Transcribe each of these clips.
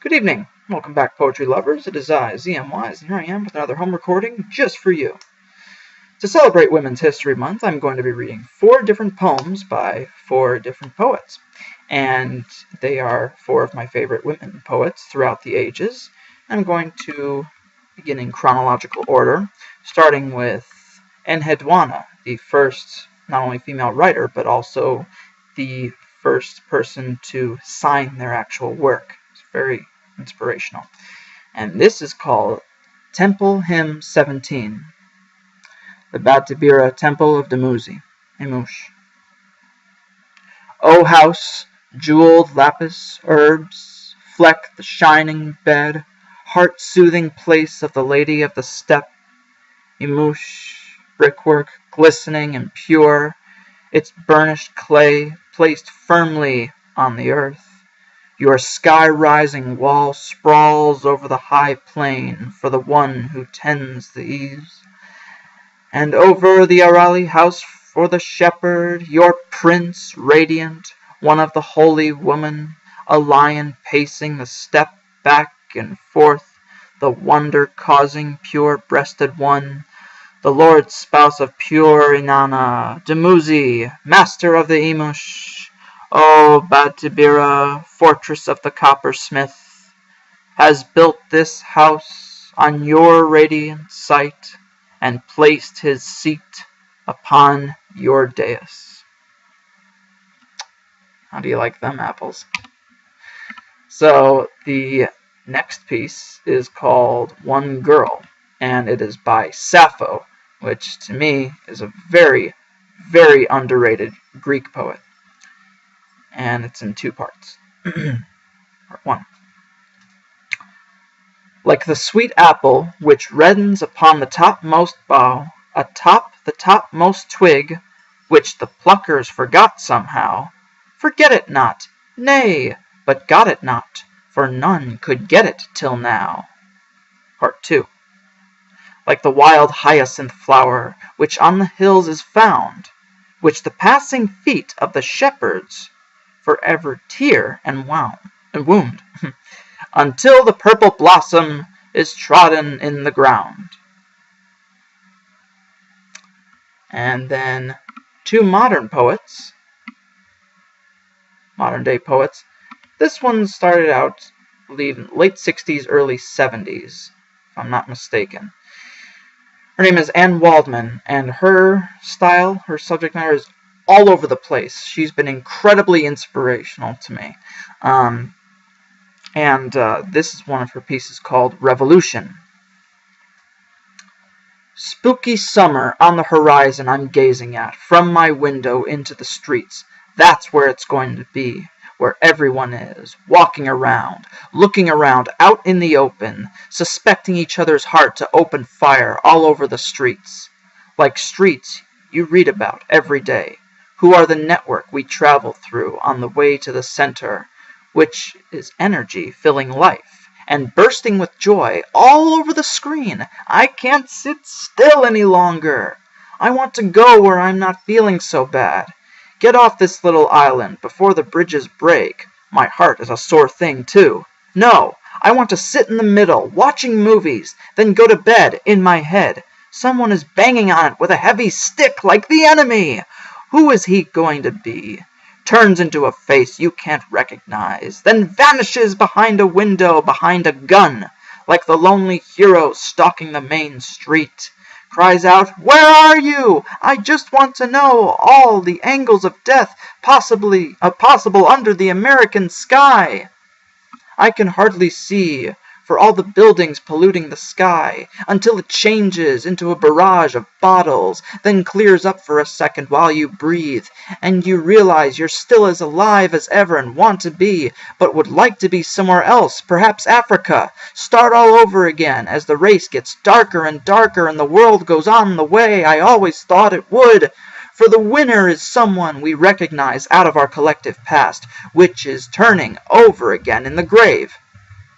Good evening. Welcome back, poetry lovers. It is I, ZM Wise, and here I am with another home recording just for you. To celebrate Women's History Month, I'm going to be reading 4 different poems by 4 different poets. And they are 4 of my favorite women poets throughout the ages. I'm going to begin in chronological order, starting with Enheduanna, the first not only female writer, but also the first person to sign their actual work. It's very inspirational. And this is called Temple Hymn 17, the Batabira Temple of Dumuzi, Emush. Ohaus jeweled lapis herbs fleck the shining bed, heart-soothing place of the Lady of the Steppe. Emush, brickwork glistening and pure, its burnished clay placed firmly on the earth. Your sky-rising wall sprawls over the high plain for the one who tends the eaves. And over the Arali house for the shepherd, your prince radiant, one of the holy women, a lion pacing the steppe back and forth, the wonder-causing pure-breasted one, the Lord's spouse of pure Inanna, Dumuzi, master of the Emush, O Batabira, fortress of the coppersmith, has built this house on your radiant site and placed his seat upon your dais. How do you like them apples? So the next piece is called One Girl, and it is by Sappho, which to me is a very, very underrated Greek poet. And it's in 2 parts. Part 1. Like the sweet apple which reddens upon the topmost bough, atop the topmost twig, which the pluckers forgot somehow, forget it not, nay, but got it not, for none could get it till now. Part 2. Like the wild hyacinth flower, which on the hills is found, which the passing feet of the shepherds forever tear and wound, until the purple blossom is trodden in the ground. And then 2 modern day poets. This one started out, I believe, in late 60s, early 70s, if I'm not mistaken. Her name is Waldman, and her style, her subject matter is all over the place. She's been incredibly inspirational to me. This is one of her pieces called Revolution. Spooky summer on the horizon I'm gazing at, from my window into the streets. That's where it's going to be, where everyone is, walking around, looking around, out in the open, suspecting each other's heart to open fire all over the streets. Like streets you read about every day, who are the network we travel through on the way to the center, which is energy filling life and bursting with joy all over the screen. I can't sit still any longer. I want to go where I'm not feeling so bad. Get off this little island before the bridges break. My heart is a sore thing too. No, I want to sit in the middle, watching movies, then go to bed in my head. Someone is banging on it with a heavy stick like the enemy. Who is he going to be? Turns into a face you can't recognize, then vanishes behind a window, behind a gun, like the lonely hero stalking the main street. Cries out, "Where are you? I just want to know all the angles of death possible under the American sky. I can hardly see for all the buildings polluting the sky, until it changes into a barrage of bottles, then clears up for a second while you breathe, and you realize you're still as alive as ever and want to be, but would like to be somewhere else, perhaps Africa. Start all over again as the race gets darker and darker and the world goes on the way I always thought it would. For the winner is someone we recognize out of our collective past, which is turning over again in the grave.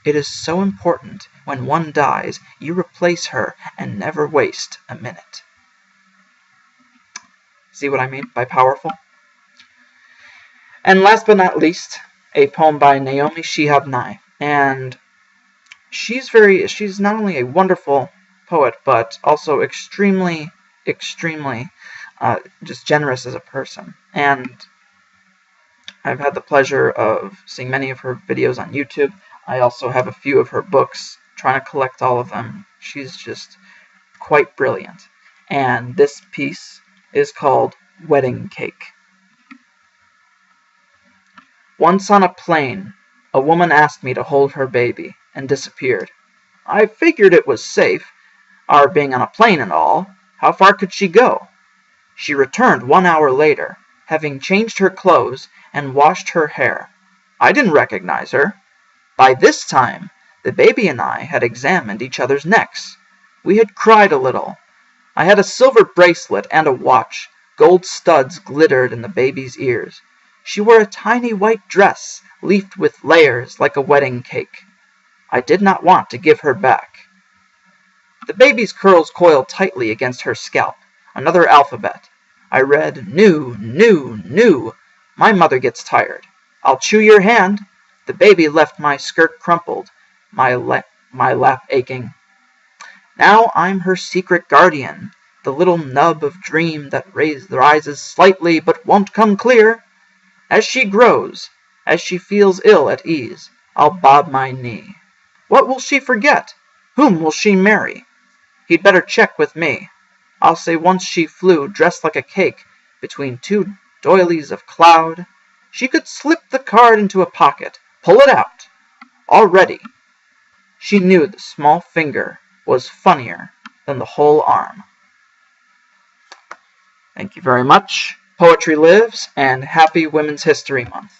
It is so important when one dies, you replace her and never waste a minute." See what I mean by powerful? And last but not least, a poem by Naomi Shihab Nye, And she's not only a wonderful poet, but also extremely just generous as a person. And I've had the pleasure of seeing many of her videos on YouTube. I also have a few of her books, trying to collect all of them. She's just quite brilliant. And this piece is called Wedding Cake. Once on a plane, a woman asked me to hold her baby and disappeared. I figured it was safe, our being on a plane and all. How far could she go? She returned 1 hour later, having changed her clothes and washed her hair. I didn't recognize her. By this time, the baby and I had examined each other's necks. We had cried a little. I had a silver bracelet and a watch. Gold studs glittered in the baby's ears. She wore a tiny white dress, leafed with layers like a wedding cake. I did not want to give her back. The baby's curls coiled tightly against her scalp. Another alphabet. I read, "New, new, new. My mother gets tired. I'll chew your hand." The baby left my skirt crumpled, my lap aching. Now I'm her secret guardian, the little nub of dream that rises slightly but won't come clear. As she grows, as she feels ill at ease, I'll bob my knee. What will she forget? Whom will she marry? He'd better check with me. I'll say once she flew, dressed like a cake, between two doilies of cloud. She could slip the card into a pocket, pull it out. Already, she knew the small finger was funnier than the whole arm. Thank you very much. Poetry lives, and happy Women's History Month.